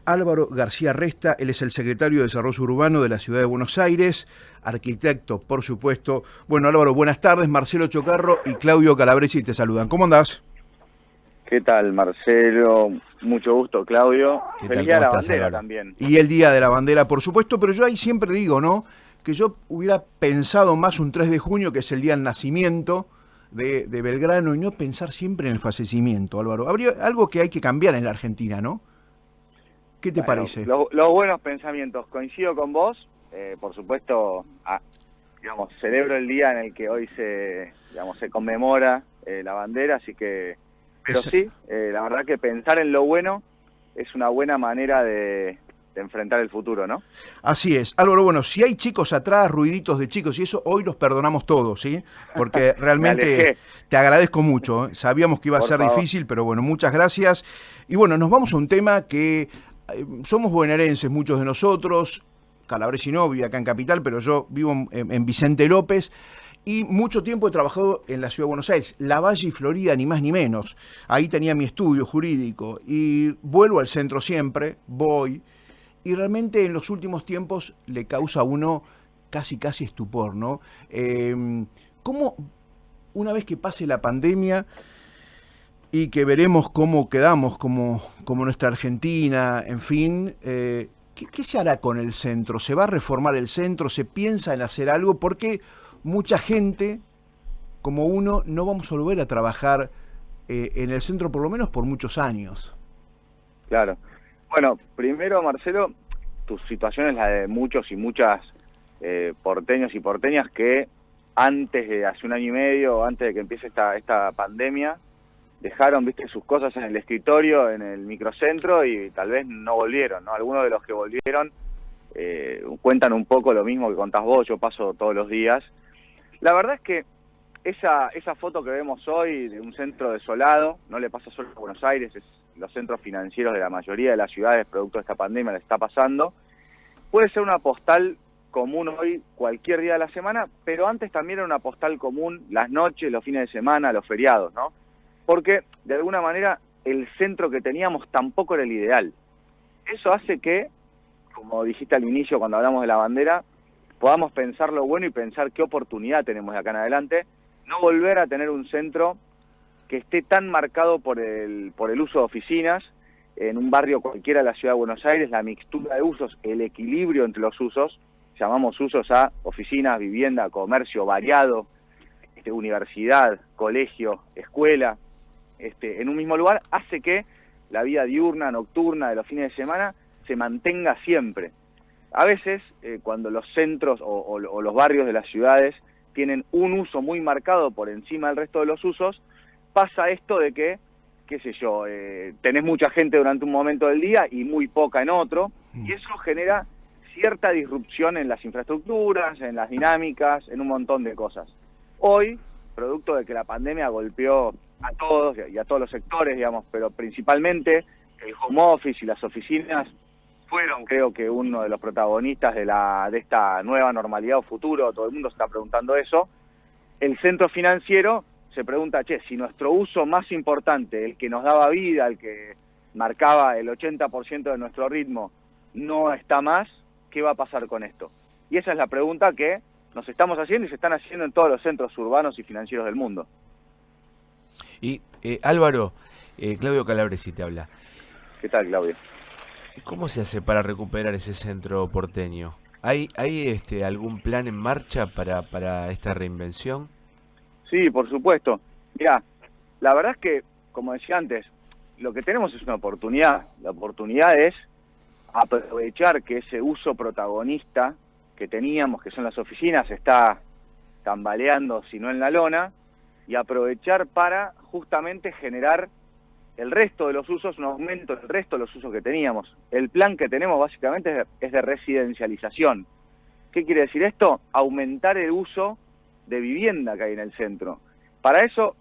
Álvaro García Resta. Él es el secretario de Desarrollo Urbano de la Ciudad de Buenos Aires, arquitecto, por supuesto. Bueno, Álvaro, buenas tardes. Marcelo Chocarro y Claudio Calabresi te saludan. ¿Cómo andás? ¿Qué tal, Marcelo? Mucho gusto, Claudio. ¿Qué tal? Feliz día de la ¿Cómo estás, bandera Álvaro? también. Y el Día de la Bandera, por supuesto, pero yo ahí siempre digo, ¿no?, que yo hubiera pensado más un 3 de junio, que es el día del nacimiento de Belgrano, y no pensar siempre en el fallecimiento, Álvaro. Habría algo que hay que cambiar en la Argentina, ¿no? ¿Qué te parece? Los buenos pensamientos. Coincido con vos. Por supuesto, celebro el día en el que hoy se conmemora la bandera, así que... Pero sí, la verdad que pensar en lo bueno es una buena manera de enfrentar el futuro, ¿no? Así es. Álvaro, bueno, si hay chicos atrás, ruiditos de chicos y eso, hoy los perdonamos todos, ¿sí? Porque realmente te agradezco mucho, ¿eh? Sabíamos que iba a ser difícil, pero bueno, muchas gracias. Y bueno, nos vamos a un tema que somos bonaerenses, muchos de nosotros, Calabresi no, vive acá en Capital, pero yo vivo en Vicente López, y mucho tiempo he trabajado en la Ciudad de Buenos Aires, Lavalle y Florida, ni más ni menos. Ahí tenía mi estudio jurídico y vuelvo al centro siempre, voy. Y realmente en los últimos tiempos le causa a uno casi estupor, ¿no? ¿Cómo, una vez que pase la pandemia y que veremos cómo quedamos como nuestra Argentina, en fin, ¿qué se hará con el centro? ¿Se va a reformar el centro? ¿Se piensa en hacer algo? Porque mucha gente, como uno, no vamos a volver a trabajar en el centro, por lo menos por muchos años. Claro. Bueno, primero, Marcelo, tu situación es la de muchos y muchas porteños y porteñas que antes de hace un año y medio, antes de que empiece esta pandemia, dejaron, sus cosas en el escritorio, en el microcentro, y tal vez no volvieron, ¿no? Algunos de los que volvieron cuentan un poco lo mismo que contás vos, yo paso todos los días. La verdad es que esa foto que vemos hoy de un centro desolado, no le pasa solo a Buenos Aires, los centros financieros de la mayoría de las ciudades, producto de esta pandemia, le está pasando. Puede ser una postal común hoy, cualquier día de la semana, pero antes también era una postal común las noches, los fines de semana, los feriados, ¿no? Porque, de alguna manera, el centro que teníamos tampoco era el ideal. Eso hace que, como dijiste al inicio cuando hablamos de la bandera, podamos pensar lo bueno y pensar qué oportunidad tenemos de acá en adelante, no volver a tener un centro que esté tan marcado por el uso de oficinas, en un barrio cualquiera de la Ciudad de Buenos Aires, la mixtura de usos, el equilibrio entre los usos, llamamos usos a oficinas, vivienda, comercio variado, universidad, colegio, escuela, en un mismo lugar, hace que la vida diurna, nocturna, de los fines de semana, se mantenga siempre. A veces, cuando los centros o los barrios de las ciudades tienen un uso muy marcado por encima del resto de los usos, pasa esto de que, qué sé yo, tenés mucha gente durante un momento del día y muy poca en otro, y eso genera cierta disrupción en las infraestructuras, en las dinámicas, en un montón de cosas. Hoy, producto de que la pandemia golpeó a todos y a todos los sectores, pero principalmente el home office y las oficinas fueron, creo que, uno de los protagonistas de esta nueva normalidad o futuro. Todo el mundo se está preguntando eso. El centro financiero se pregunta, si nuestro uso más importante, el que nos daba vida, el que marcaba el 80% de nuestro ritmo, no está más, ¿qué va a pasar con esto? Y esa es la pregunta que nos estamos haciendo y se están haciendo en todos los centros urbanos y financieros del mundo. Y Álvaro, Claudio Calabresi te habla. ¿Qué tal, Claudio? ¿Cómo se hace para recuperar ese centro porteño? ¿Hay algún plan en marcha para esta reinvención? Sí, por supuesto. Mirá, la verdad es que, como decía antes, lo que tenemos es una oportunidad. La oportunidad es aprovechar que ese uso protagonista que teníamos, que son las oficinas, está tambaleando, si no en la lona, y aprovechar para justamente generar el resto de los usos, un aumento del resto de los usos que teníamos. El plan que tenemos básicamente es de residencialización. ¿Qué quiere decir esto? Aumentar el uso de vivienda que hay en el centro. Para eso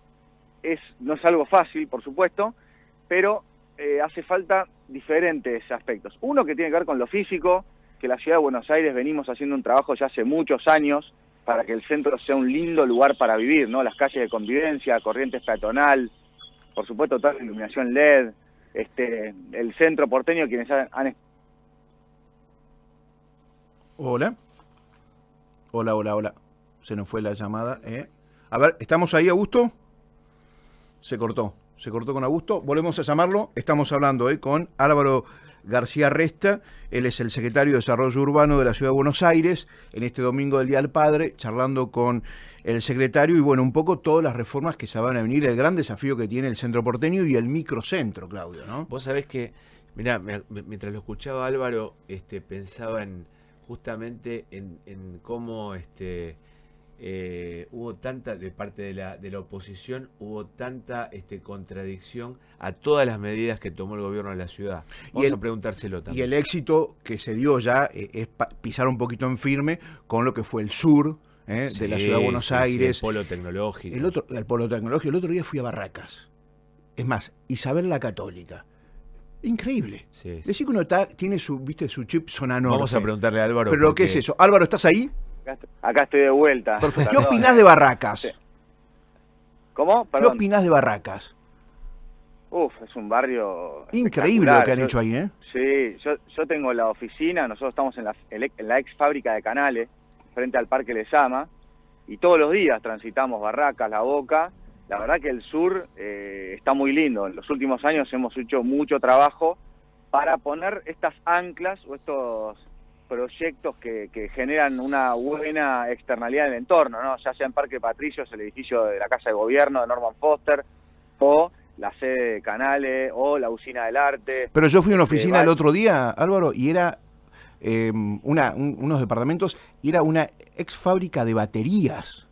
no es algo fácil, por supuesto, pero hace falta diferentes aspectos. Uno que tiene que ver con lo físico, que la Ciudad de Buenos Aires venimos haciendo un trabajo ya hace muchos años para que el centro sea un lindo lugar para vivir, ¿no? Las calles de convivencia, corrientes peatonal, por supuesto toda la iluminación LED, el centro porteño, quienes han... Hola. Hola. Se nos fue la llamada. A ver, ¿estamos ahí, Augusto? Se cortó con Augusto. Volvemos a llamarlo. Estamos hablando con Álvaro García Resta. Él es el secretario de Desarrollo Urbano de la Ciudad de Buenos Aires. En este domingo del Día del Padre, charlando con el secretario y bueno, un poco todas las reformas que se van a venir, el gran desafío que tiene el centro porteño y el microcentro, Claudio, ¿no? Vos sabés que, mirá, mientras lo escuchaba Álvaro, pensaba justamente en cómo hubo tanta, de parte de la oposición, hubo tanta contradicción a todas las medidas que tomó el gobierno de la ciudad. Vamos a preguntárselo también. Y el éxito que se dio ya es pisar un poquito en firme con lo que fue el sur de la ciudad de Buenos Aires. El polo tecnológico. El polo tecnológico. El otro día fui a Barracas. Es más, Isabel la Católica. Increíble. Sí. Decir que uno tiene su chip zona norte. Vamos a preguntarle a Álvaro. Pero ¿qué es eso? Álvaro, ¿estás ahí? Acá estoy de vuelta. Perfecto. ¿Qué opinás de Barracas? Sí. ¿Cómo?¿Qué opinás de Barracas? Es un barrio increíble lo que han hecho ahí, Sí, yo tengo la oficina, nosotros estamos en la ex fábrica de Canales, frente al Parque Lezama, y todos los días transitamos Barracas, La Boca. La verdad que el sur está muy lindo. En los últimos años hemos hecho mucho trabajo para poner estas anclas o estos proyectos que generan una buena externalidad en el entorno, ¿no? Ya sea en Parque Patricios, el edificio de la Casa de Gobierno de Norman Foster, o la sede de Canales, o la Usina del Arte. Pero yo fui a una oficina el otro día, Álvaro, y era unos departamentos, y era una ex fábrica de baterías.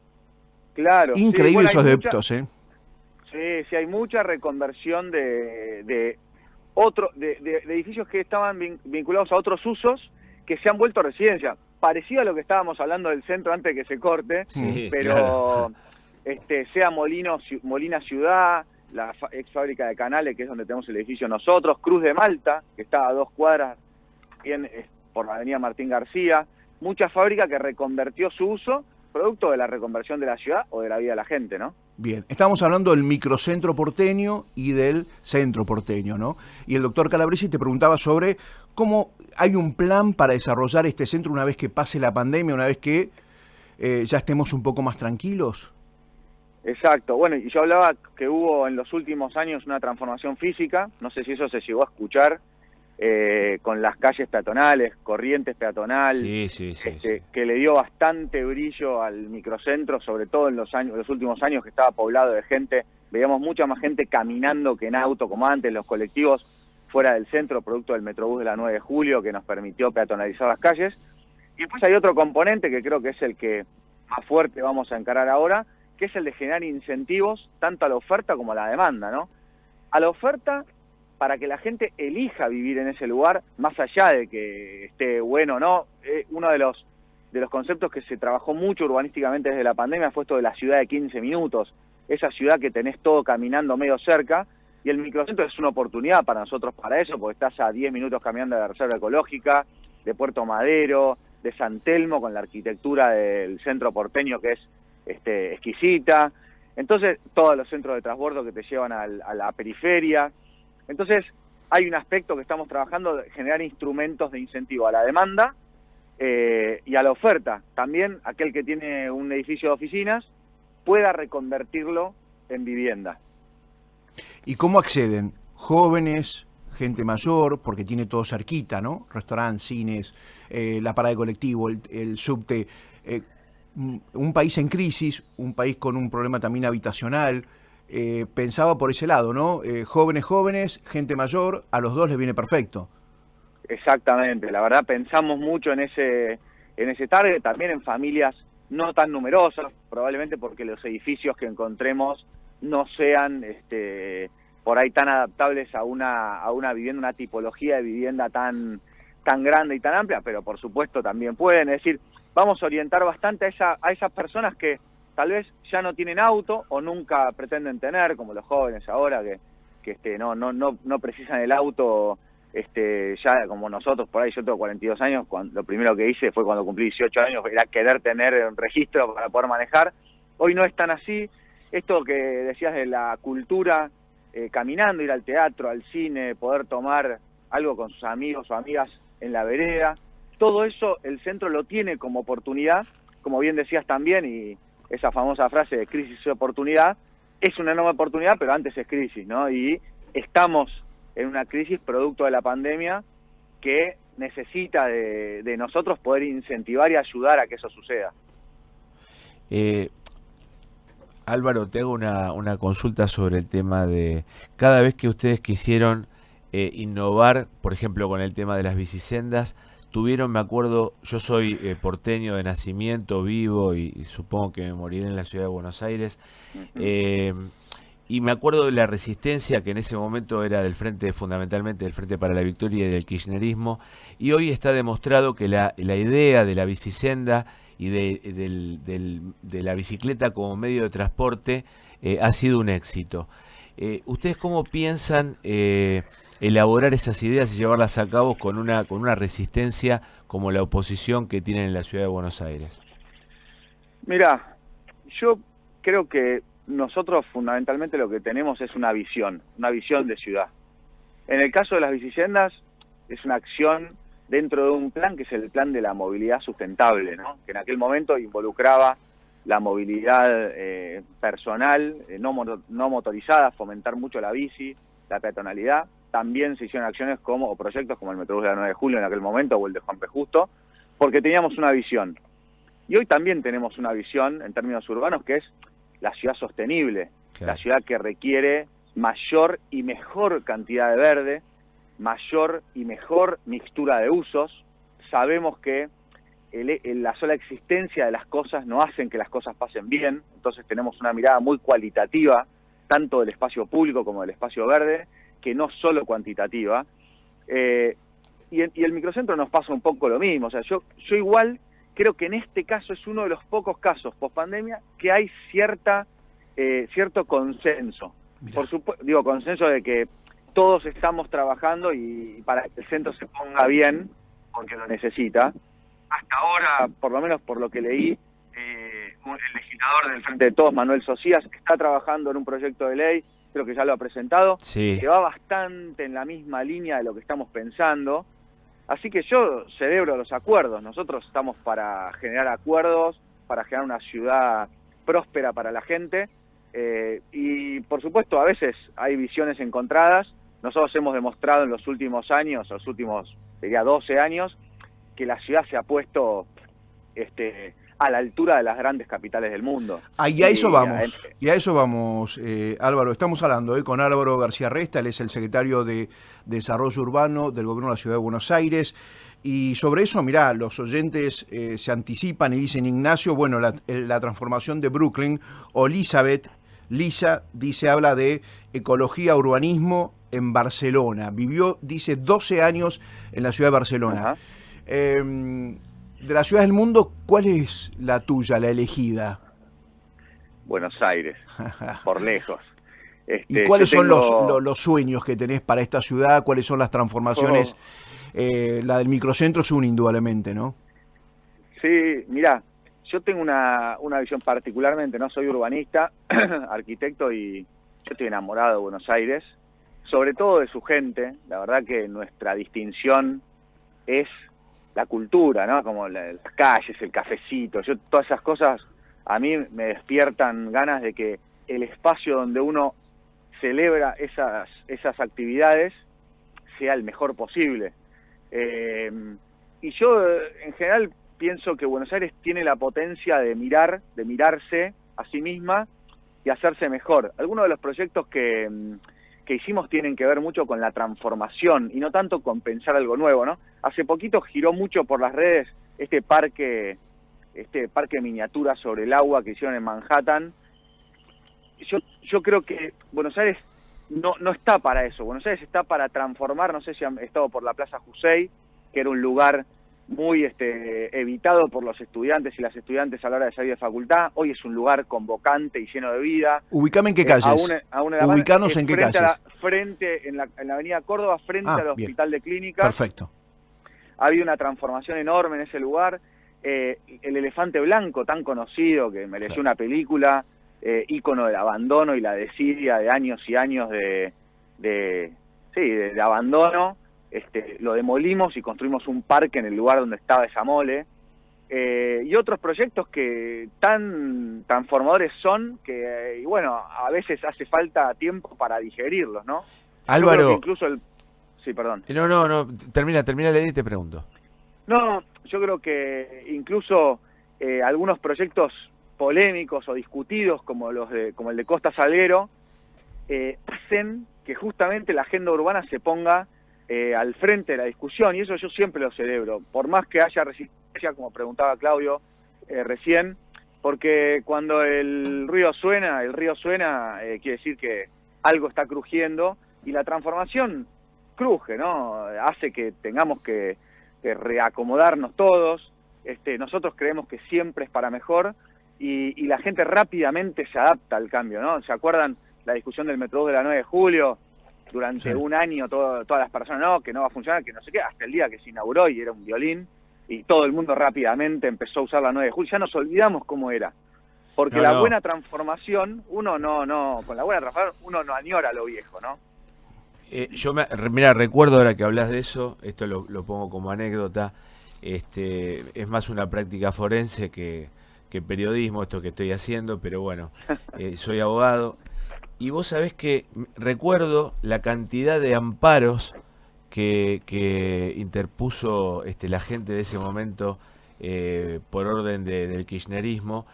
Claro. Increíble esos deptos, Sí, hay mucha reconversión de edificios que estaban vinculados a otros usos que se han vuelto residencia. Parecido a lo que estábamos hablando del centro antes de que se corte, sí, pero claro. Sea Molina Ciudad, la ex fábrica de Canales, que es donde tenemos el edificio nosotros, Cruz de Malta, que está a 2 cuadras bien por la avenida Martín García, mucha fábrica que reconvertió su uso, producto de la reconversión de la ciudad o de la vida de la gente, ¿no? Bien, estamos hablando del microcentro porteño y del centro porteño, ¿no? Y el doctor Calabresi te preguntaba sobre cómo hay un plan para desarrollar este centro una vez que pase la pandemia, una vez que ya estemos un poco más tranquilos. Exacto, bueno, y yo hablaba que hubo en los últimos años una transformación física, no sé si eso se llegó a escuchar, con las calles peatonales, Corrientes peatonal, sí. que le dio bastante brillo al microcentro, sobre todo en los últimos años que estaba poblado de gente. Veíamos mucha más gente caminando que en auto, como antes, los colectivos fuera del centro, producto del Metrobús de la 9 de Julio, que nos permitió peatonalizar las calles. Y después hay otro componente que creo que es el que más fuerte vamos a encarar ahora, que es el de generar incentivos tanto a la oferta como a la demanda, ¿no? A la oferta, para que la gente elija vivir en ese lugar, más allá de que esté bueno o no. Uno de los conceptos que se trabajó mucho urbanísticamente desde la pandemia fue esto de la ciudad de 15 minutos, esa ciudad que tenés todo caminando medio cerca, y el microcentro es una oportunidad para nosotros para eso, porque estás a 10 minutos caminando de la Reserva Ecológica, de Puerto Madero, de San Telmo, con la arquitectura del centro porteño que es exquisita. Entonces, todos los centros de transbordo que te llevan a la periferia. Entonces, hay un aspecto que estamos trabajando de generar instrumentos de incentivo a la demanda y a la oferta. También aquel que tiene un edificio de oficinas pueda reconvertirlo en vivienda. ¿Y cómo acceden? Jóvenes, gente mayor, porque tiene todo cerquita, ¿no? Restaurantes, cines, la parada de colectivo, el subte. Un país en crisis, un país con un problema también habitacional. Pensaba por ese lado, ¿no? Jóvenes, gente mayor, a los dos les viene perfecto. Exactamente, la verdad pensamos mucho en ese target, también en familias no tan numerosas, probablemente porque los edificios que encontremos no sean por ahí tan adaptables a una vivienda, una tipología de vivienda tan grande y tan amplia, pero por supuesto también pueden. Es decir, vamos a orientar bastante a esas personas que tal vez ya no tienen auto o nunca pretenden tener, como los jóvenes ahora que no precisan el auto ya como nosotros. Por ahí yo tengo 42 años, lo primero que hice fue cuando cumplí 18 años, era querer tener un registro para poder manejar. Hoy no es tan así. Esto que decías de la cultura caminando, ir al teatro, al cine, poder tomar algo con sus amigos o amigas en la vereda. Todo eso el centro lo tiene como oportunidad, como bien decías también, y esa famosa frase de crisis y oportunidad, es una enorme oportunidad, pero antes es crisis, ¿no? Y estamos en una crisis producto de la pandemia que necesita de nosotros poder incentivar y ayudar a que eso suceda. Álvaro, te hago una consulta sobre el tema de cada vez que ustedes quisieron innovar, por ejemplo, con el tema de las bicisendas, tuvieron, me acuerdo, yo soy porteño de nacimiento, vivo y supongo que me moriré en la ciudad de Buenos Aires, y me acuerdo de la resistencia que en ese momento era del frente, fundamentalmente del Frente para la Victoria y del kirchnerismo, y hoy está demostrado que la idea de la bicisenda y de la bicicleta como medio de transporte ha sido un éxito. ¿Ustedes cómo piensan elaborar esas ideas y llevarlas a cabo con una resistencia como la oposición que tienen en la ciudad de Buenos Aires? Mirá, yo creo que nosotros fundamentalmente lo que tenemos es una visión de ciudad. En el caso de las bicisendas es una acción dentro de un plan que es el plan de la movilidad sustentable, ¿no? Que en aquel momento involucraba la movilidad personal, no motorizada, fomentar mucho la bici, la peatonalidad. También se hicieron acciones o proyectos como el Metrobús de la 9 de Julio en aquel momento, o el de Juan P. Justo, porque teníamos una visión. Y hoy también tenemos una visión en términos urbanos que es la ciudad sostenible, claro. La ciudad que requiere mayor y mejor cantidad de verde, mayor y mejor mixtura de usos. Sabemos que la sola existencia de las cosas no hacen que las cosas pasen bien, entonces tenemos una mirada muy cualitativa, tanto del espacio público como del espacio verde, que no solo cuantitativa. Y el microcentro nos pasa un poco lo mismo, o sea, yo igual creo que en este caso es uno de los pocos casos post-pandemia que hay cierto consenso. Por supuesto, digo consenso de que todos estamos trabajando y para que el centro se ponga bien, porque lo necesita. Hasta ahora, por lo menos por lo que leí, el legislador del Frente de Todos, Manuel Socias, está trabajando en un proyecto de ley, creo que ya lo ha presentado, sí, que va bastante en la misma línea de lo que estamos pensando. Así que yo celebro los acuerdos. Nosotros estamos para generar acuerdos, para generar una ciudad próspera para la gente. Y por supuesto, a veces hay visiones encontradas. Nosotros hemos demostrado en los últimos años, diría 12 años, que la ciudad se ha puesto a la altura de las grandes capitales del mundo. Y a eso vamos, Álvaro. Estamos hablando con Álvaro García Resta, él es el secretario de Desarrollo Urbano del Gobierno de la Ciudad de Buenos Aires. Y sobre eso, mirá, los oyentes se anticipan y dicen, Ignacio, bueno, la transformación de Brooklyn, o Elizabeth, Lisa, habla de ecología, urbanismo en Barcelona. Vivió, dice, 12 años en la ciudad de Barcelona. De las ciudades del mundo, ¿cuál es la tuya, la elegida? Buenos Aires, por lejos. ¿Y cuáles son los sueños que tenés para esta ciudad? ¿Cuáles son las transformaciones? La del microcentro es una, indudablemente, ¿no? Sí, mirá, yo tengo una visión particularmente, no soy urbanista, arquitecto, y yo estoy enamorado de Buenos Aires, sobre todo de su gente. La verdad que nuestra distinción es la cultura, ¿no? Como las calles, el cafecito, todas esas cosas a mí me despiertan ganas de que el espacio donde uno celebra esas actividades sea el mejor posible. Y yo en general pienso que Buenos Aires tiene la potencia de mirarse a sí misma y hacerse mejor. Algunos de los proyectos que hicimos tienen que ver mucho con la transformación y no tanto con pensar algo nuevo, ¿no? Hace poquito giró mucho por las redes este parque miniatura sobre el agua que hicieron en Manhattan. Yo creo que Buenos Aires no está para eso. Buenos Aires está para transformar. No sé si han estado por la Plaza Jusey, que era un lugar muy evitado por los estudiantes y las estudiantes a la hora de salir de facultad. Hoy es un lugar convocante y lleno de vida. ¿Ubicame en qué calles? Ubicanos en qué calles. En la avenida Córdoba, frente al Hospital de Clínicas. Perfecto. Ha habido una transformación enorme en ese lugar. El elefante blanco, tan conocido, que mereció una película, ícono del abandono y la desidia de años y años de abandono, lo demolimos y construimos un parque en el lugar donde estaba esa mole. Y otros proyectos que tan transformadores son que, y bueno, a veces hace falta tiempo para digerirlos, ¿no? Álvaro... Incluso Sí, perdón. No, termina, Lady, y te pregunto. No, yo creo que incluso algunos proyectos polémicos o discutidos como el de Costa Salguero hacen que justamente la agenda urbana se ponga al frente de la discusión, y eso yo siempre lo celebro, por más que haya resistencia, como preguntaba Claudio recién, porque cuando el río suena quiere decir que algo está crujiendo, y la transformación cruje, ¿no? Hace que tengamos que reacomodarnos todos. Nosotros creemos que siempre es para mejor, y la gente rápidamente se adapta al cambio, ¿no? ¿Se acuerdan la discusión del Metrobús de la 9 de julio? Durante un año todas las personas, no, que no va a funcionar, que no sé qué, hasta el día que se inauguró y era un violín, y todo el mundo rápidamente empezó a usar la 9 de julio. Ya nos olvidamos cómo era. Porque buena transformación, con la buena transformación uno no añora lo viejo, ¿no? Mira, recuerdo ahora que hablas de eso, esto lo pongo como anécdota, es más una práctica forense que periodismo esto que estoy haciendo, pero bueno, soy abogado, y vos sabés que recuerdo la cantidad de amparos que interpuso la gente de ese momento por orden del kirchnerismo.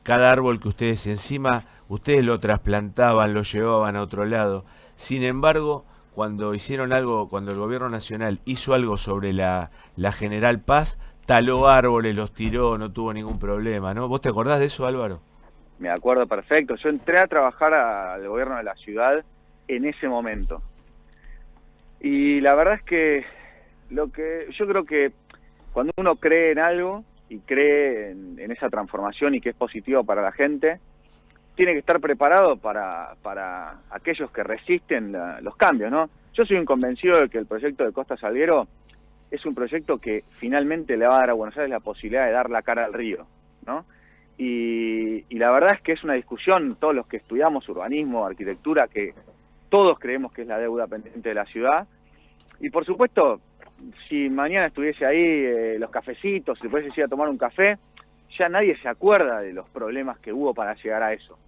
Cada árbol que ustedes lo trasplantaban, lo llevaban a otro lado. Sin embargo, cuando hicieron algo, cuando el gobierno nacional hizo algo sobre la General Paz, taló árboles, los tiró, no tuvo ningún problema, ¿no? ¿Vos te acordás de eso, Álvaro? Me acuerdo perfecto. Yo entré a trabajar al gobierno de la ciudad en ese momento. Y la verdad es que yo creo que cuando uno cree en algo y cree en esa transformación y que es positivo para la gente, tiene que estar preparado para aquellos que resisten los cambios, ¿no? Yo soy un convencido de que el proyecto de Costa Salguero es un proyecto que finalmente le va a dar a Buenos Aires la posibilidad de dar la cara al río, ¿no? Y la verdad es que es una discusión, todos los que estudiamos urbanismo, arquitectura, que todos creemos que es la deuda pendiente de la ciudad. Y por supuesto, si mañana estuviese ahí los cafecitos, si pudiese ir a tomar un café, ya nadie se acuerda de los problemas que hubo para llegar a eso.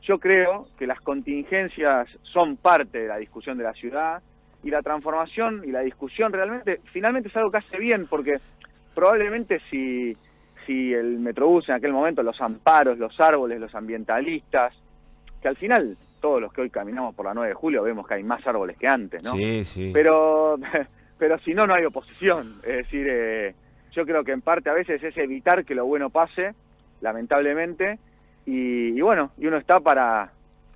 Yo creo que las contingencias son parte de la discusión de la ciudad, y la transformación y la discusión finalmente es algo que hace bien, porque probablemente si el Metrobús en aquel momento, los amparos, los árboles, los ambientalistas, que al final todos los que hoy caminamos por la 9 de julio vemos que hay más árboles que antes, ¿no? Sí. Pero si no hay oposición. Es decir, yo creo que en parte a veces es evitar que lo bueno pase, lamentablemente, y uno está para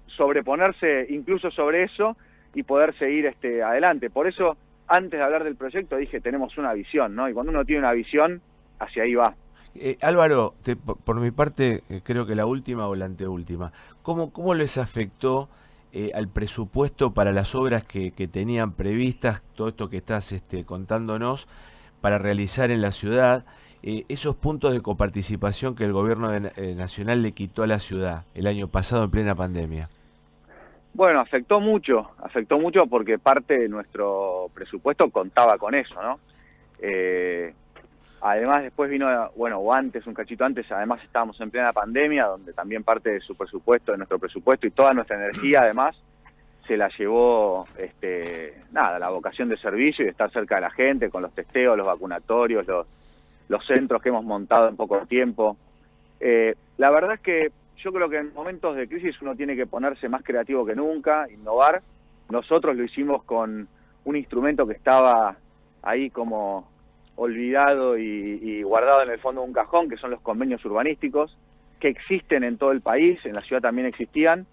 sobreponerse incluso sobre eso y poder seguir adelante. Por eso, antes de hablar del proyecto, dije, tenemos una visión, ¿no? Y cuando uno tiene una visión, hacia ahí va. Álvaro, por mi parte, creo que la última o la anteúltima, ¿cómo les afectó al presupuesto para las obras que tenían previstas, todo esto que estás contándonos, para realizar en la ciudad, esos puntos de coparticipación que el gobierno nacional le quitó a la ciudad el año pasado en plena pandemia? Bueno, afectó mucho porque parte de nuestro presupuesto contaba con eso, ¿no? Además después vino, o antes, un cachito antes, además estábamos en plena pandemia, donde también parte de su presupuesto, de nuestro presupuesto y toda nuestra energía además, se la llevó, la vocación de servicio y de estar cerca de la gente, con los testeos, los vacunatorios, los centros que hemos montado en poco tiempo. La verdad es que yo creo que en momentos de crisis uno tiene que ponerse más creativo que nunca, innovar. Nosotros lo hicimos con un instrumento que estaba ahí como olvidado y guardado en el fondo de un cajón, que son los convenios urbanísticos, que existen en todo el país, en la ciudad también existían,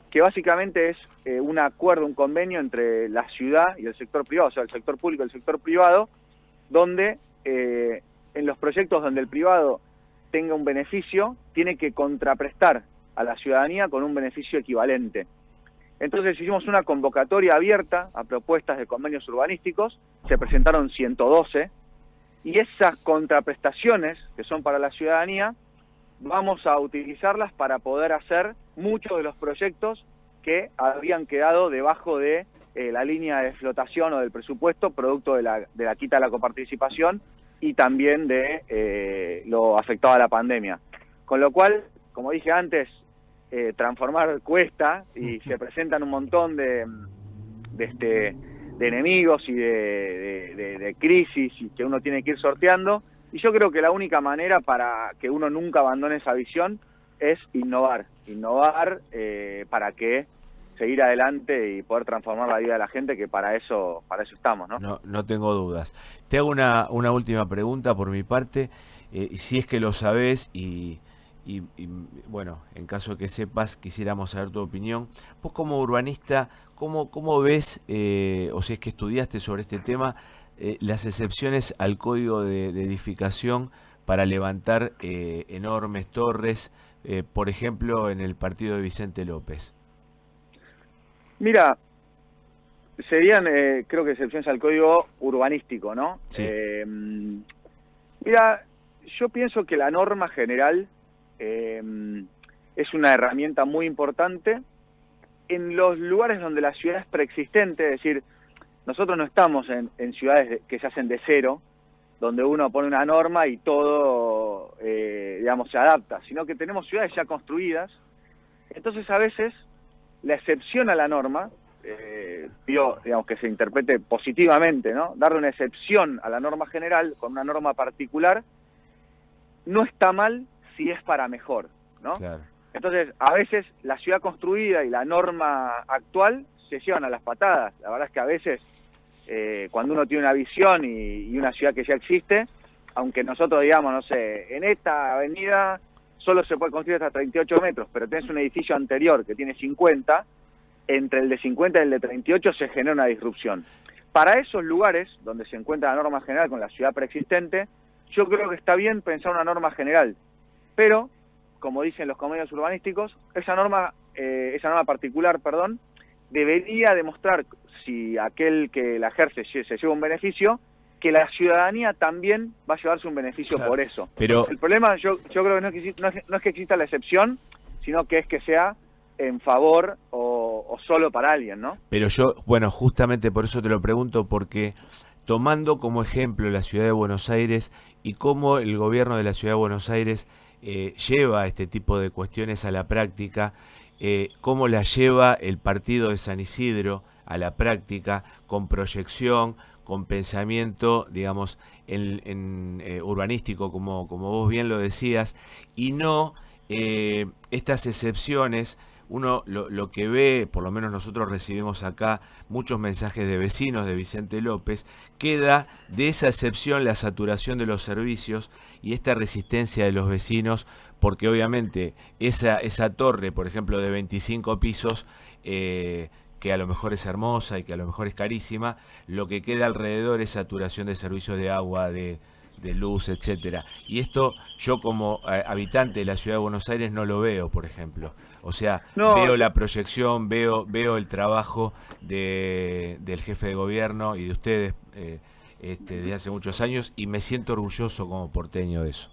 que básicamente es un acuerdo, un convenio entre la ciudad y el sector privado, o sea, el sector público y el sector privado, donde en los proyectos donde el privado tenga un beneficio, tiene que contraprestar a la ciudadanía con un beneficio equivalente. Entonces hicimos una convocatoria abierta a propuestas de convenios urbanísticos, se presentaron 112, y esas contraprestaciones, que son para la ciudadanía, vamos a utilizarlas para poder hacer muchos de los proyectos que habían quedado debajo de la línea de flotación o del presupuesto, producto de la quita de la coparticipación y también de lo afectado a la pandemia. Con lo cual, como dije antes, transformar cuesta y se presentan un montón de enemigos y de crisis y que uno tiene que ir sorteando. Y yo creo que la única manera para que uno nunca abandone esa visión es innovar para que seguir adelante y poder transformar la vida de la gente, que para eso estamos, ¿no? No tengo dudas. Te hago una última pregunta por mi parte, si es que lo sabés y bueno, en caso de que sepas, quisiéramos saber tu opinión. Vos como urbanista, ¿cómo ves, o si es que estudiaste sobre este tema, las excepciones al código de edificación para levantar enormes torres, por ejemplo, en el partido de Vicente López? Mira, serían, creo que excepciones al código urbanístico, ¿no? Sí. Mira, yo pienso que la norma general es una herramienta muy importante en los lugares donde la ciudad es preexistente, es decir, nosotros no estamos en ciudades que se hacen de cero, donde uno pone una norma y todo, digamos, se adapta, sino que tenemos ciudades ya construidas. Entonces, a veces, la excepción a la norma, digamos, que se interprete positivamente, ¿no? Darle una excepción a la norma general con una norma particular, no está mal si es para mejor, ¿no? Claro. Entonces, a veces la ciudad construida y la norma actual se llevan a las patadas. La verdad es que a veces, cuando uno tiene una visión y una ciudad que ya existe, aunque nosotros digamos, no sé, en esta avenida solo se puede construir hasta 38 metros, pero tenés un edificio anterior que tiene 50, entre el de 50 y el de 38 se genera una disrupción. Para esos lugares donde se encuentra la norma general con la ciudad preexistente, yo creo que está bien pensar una norma general, pero, como dicen los convenios urbanísticos, esa norma particular, debería demostrar, si aquel que la ejerce se lleva un beneficio, que la ciudadanía también va a llevarse un beneficio, claro, por eso. Pero el problema, yo creo que no es que exista la excepción, sino que es que sea en favor o solo para alguien, ¿no? Pero bueno, justamente por eso te lo pregunto, porque tomando como ejemplo la ciudad de Buenos Aires y cómo el gobierno de la ciudad de Buenos Aires lleva este tipo de cuestiones a la práctica, cómo la lleva el partido de San Isidro a la práctica, con proyección, con pensamiento, digamos, en urbanístico, como vos bien lo decías, y no estas excepciones. Uno lo que ve, por lo menos nosotros recibimos acá muchos mensajes de vecinos de Vicente López, queda de esa excepción la saturación de los servicios y esta resistencia de los vecinos, porque obviamente esa torre, por ejemplo, de 25 pisos, que a lo mejor es hermosa y que a lo mejor es carísima, lo que queda alrededor es saturación de servicios de agua, de luz, etcétera. Y esto yo como habitante de la ciudad de Buenos Aires no lo veo, por ejemplo. O sea, veo la proyección, veo el trabajo del jefe de gobierno y de ustedes desde hace muchos años, y me siento orgulloso como porteño de eso.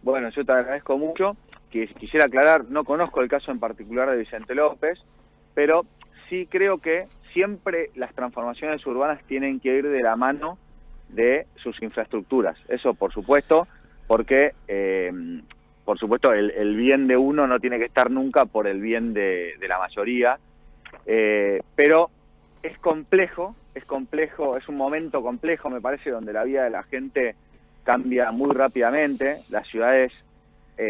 Bueno, yo te agradezco mucho. Quisiera aclarar, no conozco el caso en particular de Vicente López, pero sí creo que siempre las transformaciones urbanas tienen que ir de la mano de sus infraestructuras. Eso, por supuesto, porque, por supuesto, el bien de uno no tiene que estar nunca por el bien de la mayoría, pero es complejo, es un momento complejo, me parece, donde la vida de la gente cambia muy rápidamente. Las ciudades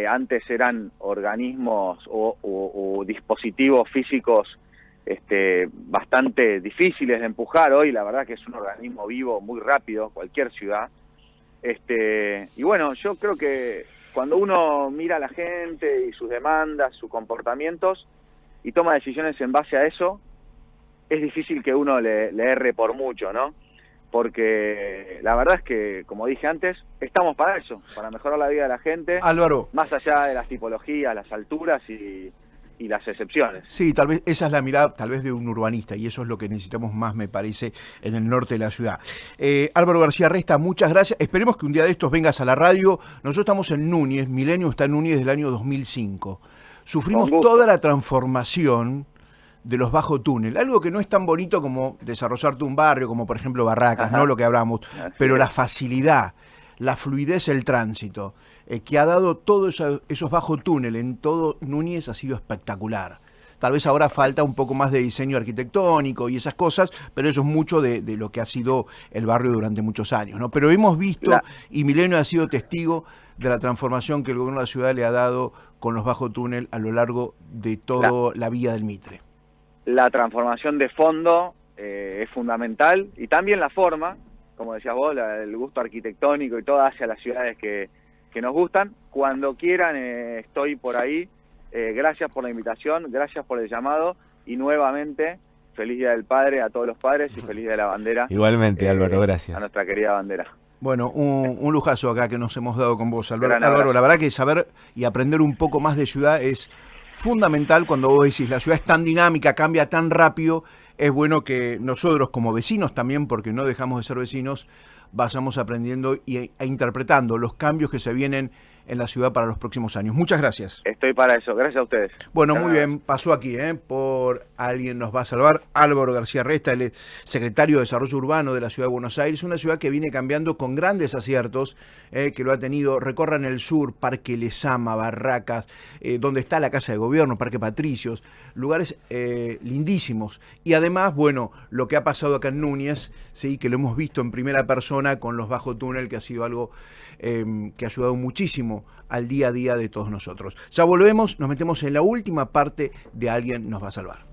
antes eran organismos o dispositivos físicos bastante difíciles de empujar. Hoy la verdad que es un organismo vivo muy rápido, cualquier ciudad. Y bueno, yo creo que cuando uno mira a la gente y sus demandas, sus comportamientos, y toma decisiones en base a eso, es difícil que uno le erre por mucho, ¿no? Porque la verdad es que, como dije antes, estamos para eso, para mejorar la vida de la gente, Álvaro, más allá de las tipologías, las alturas y las excepciones. Sí, tal vez esa es la mirada tal vez de un urbanista, y eso es lo que necesitamos más, me parece, en el norte de la ciudad. Álvaro García Resta, muchas gracias. Esperemos que un día de estos vengas a la radio. Nosotros estamos en Núñez, Milenio está en Núñez desde el año 2005. sufrimos toda la transformación de los bajo túnel, algo que no es tan bonito como desarrollarte un barrio, como por ejemplo Barracas, ¿no? Lo que hablamos, pero la facilidad, la fluidez del tránsito, que ha dado todos esos bajo túnel en todo Núñez ha sido espectacular. Tal vez ahora falta un poco más de diseño arquitectónico y esas cosas, pero eso es mucho de lo que ha sido el barrio durante muchos años, ¿no? Pero hemos visto, y Milenio ha sido testigo de la transformación que el gobierno de la ciudad le ha dado con los bajo túnel a lo largo de toda la vía del Mitre. La transformación de fondo es fundamental, y también la forma, como decías vos, el gusto arquitectónico y todo hacia las ciudades que nos gustan. Cuando quieran estoy por ahí. Gracias por la invitación, gracias por el llamado, y nuevamente feliz Día del Padre a todos los padres y feliz Día de la Bandera. Igualmente, Álvaro, gracias. A nuestra querida bandera. Bueno, un lujazo acá que nos hemos dado con vos, Álvaro. Álvaro, la verdad que saber y aprender un poco más de ciudad es fundamental. Cuando vos decís la ciudad es tan dinámica, cambia tan rápido, es bueno que nosotros como vecinos también, porque no dejamos de ser vecinos, vayamos aprendiendo e interpretando los cambios que se vienen en la ciudad para los próximos años. Muchas gracias. Estoy para eso, gracias a ustedes. Bueno, muy bien, pasó aquí, por Alguien nos va a salvar, Álvaro García Resta, el secretario de Desarrollo Urbano de la Ciudad de Buenos Aires, una ciudad que viene cambiando con grandes aciertos, que lo ha tenido. Recorran el sur, Parque Lezama, Barracas, donde está la Casa de Gobierno, Parque Patricios, lugares lindísimos. Y además, bueno, lo que ha pasado acá en Núñez, sí, que lo hemos visto en primera persona con los bajo túnel, que ha sido algo que ha ayudado muchísimo al día a día de todos nosotros. Ya volvemos, nos metemos en la última parte de Alguien nos va a salvar.